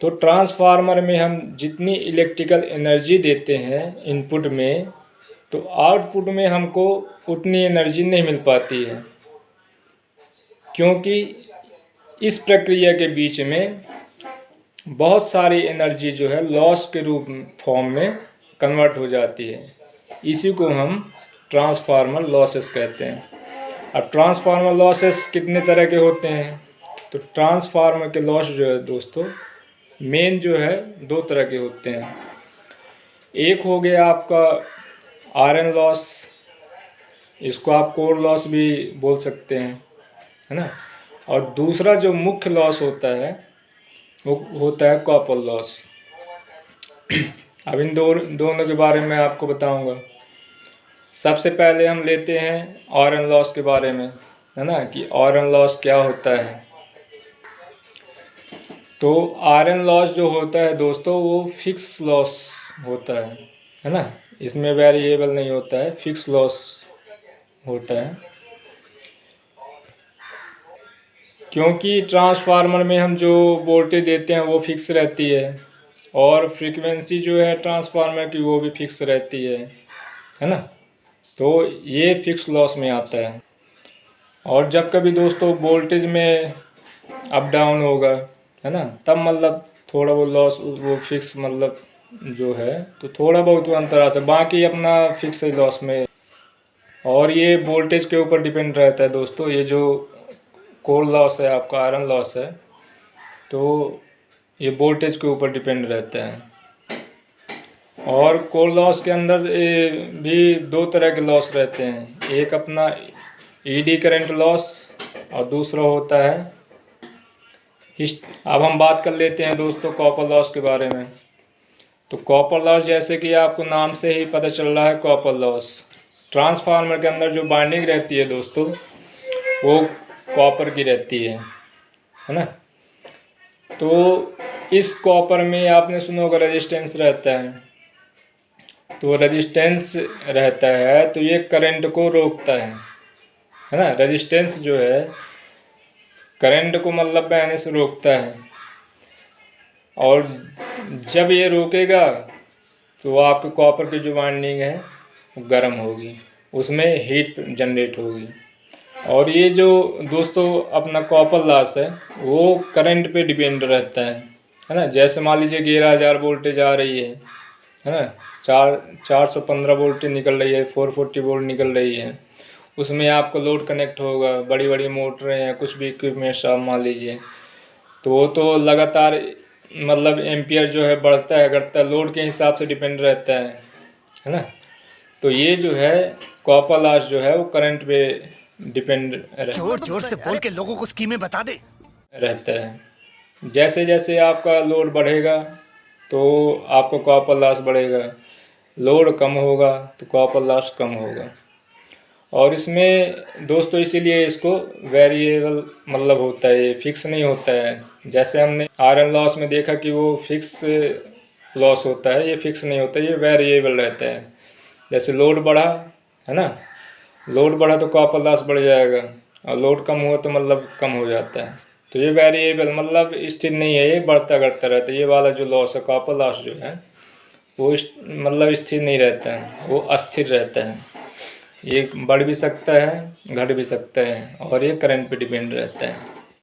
तो ट्रांसफार्मर में हम जितनी इलेक्ट्रिकल एनर्जी देते हैं इनपुट में, तो आउटपुट में हमको उतनी एनर्जी नहीं मिल पाती है, क्योंकि इस प्रक्रिया के बीच में बहुत सारी एनर्जी जो है लॉस के रूप फॉर्म में कन्वर्ट हो जाती है। इसी को हम ट्रांसफार्मर लॉसेस कहते हैं। अब ट्रांसफार्मर लॉसेस कितने तरह के होते हैं? तो ट्रांसफार्मर के लॉस जो है दोस्तों मेन जो है दो तरह के होते हैं। एक हो गया आपका आयरन लॉस, इसको आप कोर लॉस भी बोल सकते हैं, है ना। और दूसरा जो मुख्य लॉस होता है वो होता है कॉपर लॉस। अब इन दोनों के बारे में आपको बताऊंगा। सबसे पहले हम लेते हैं आयरन लॉस के बारे में, है ना, कि आयरन लॉस क्या होता है। तो आयरन लॉस जो होता है दोस्तों वो फिक्स लॉस होता है ना, इसमें वेरिएबल नहीं होता है, फिक्स लॉस होता है। क्योंकि ट्रांसफार्मर में हम जो वोल्टेज देते हैं वो फिक्स रहती है, और फ्रीक्वेंसी जो है ट्रांसफार्मर की वो भी फिक्स रहती है ना। तो ये फिक्स लॉस में आता है। और जब कभी दोस्तों वोल्टेज में अप डाउन होगा, है ना, तब मतलब थोड़ा वो लॉस वो फिक्स मतलब जो है तो थोड़ा बहुत वो अंतर आ सकता, बाकी अपना फिक्स है लॉस में। और ये वोल्टेज के ऊपर डिपेंड रहता है दोस्तों। ये जो कोर लॉस है आपका, आयरन लॉस है, तो ये वोल्टेज के ऊपर डिपेंड रहता है। और कोर लॉस के अंदर भी दो तरह के लॉस रहते हैं, एक अपना ईडी करंट लॉस और दूसरा होता है अब हम बात कर लेते हैं दोस्तों कॉपर लॉस के बारे में। तो कॉपर लॉस जैसे कि आपको नाम से ही पता चल रहा है, कॉपर लॉस ट्रांसफार्मर के अंदर जो बाइंडिंग रहती है दोस्तों वो कॉपर की रहती है ना। तो इस कॉपर में आपने सुना होगा रेजिस्टेंस रहता है। तो रेजिस्टेंस रहता है तो ये करंट को रोकता है ना। रेजिस्टेंस जो है करंट को मतलब बहने से रोकता है, और जब ये रोकेगा तो आपके कॉपर की जो वाइंडिंग है वो गर्म होगी, उसमें हीट जनरेट होगी। और ये जो दोस्तों अपना कॉपर लॉस है वो करंट पे डिपेंड रहता है ना। जैसे मान लीजिए 11,000 वोल्टेज आ रही है ना, 415 वोल्टेज निकल रही है, 440 वोल्ट निकल रही है, उसमें आपको लोड कनेक्ट होगा, बड़ी बड़ी मोटरें हैं, कुछ भी इक्विपमेंट्स आप मान लीजिए, तो वो तो लगातार मतलब एम्पियर जो है बढ़ता है घटता है, लोड के हिसाब से डिपेंड रहता है ना। तो ये जो है कॉपर लॉस जो है वो करंट पे डिपेंड जोर जोर से बोल के लोगों को स्कीमें बता दे रहता है। जैसे जैसे आपका लोड बढ़ेगा तो आपका कॉपर लॉस बढ़ेगा, लोड कम होगा तो कॉपर लॉस कम होगा। और इसमें दोस्तों इसीलिए इसको वेरिएबल मतलब होता है, ये फिक्स नहीं होता है। जैसे हमने आयरन लॉस में देखा कि वो फिक्स लॉस होता है, ये फिक्स नहीं होता, ये वेरिएबल रहता है। जैसे लोड बढ़ा है ना, लोड बढ़ा तो कॉपर लॉस बढ़ जाएगा, और लोड कम हुआ तो मतलब कम हो जाता है। तो ये वेरिएबल मतलब स्थिर नहीं है, ये बढ़ता घटता रहता है। ये वाला जो लॉस है कॉपर लॉस जो है वो मतलब स्थिर नहीं रहता है, वो अस्थिर रहता है। ये बढ़ भी सकता है घट भी सकता है, और ये करंट पे डिपेंड रहता है।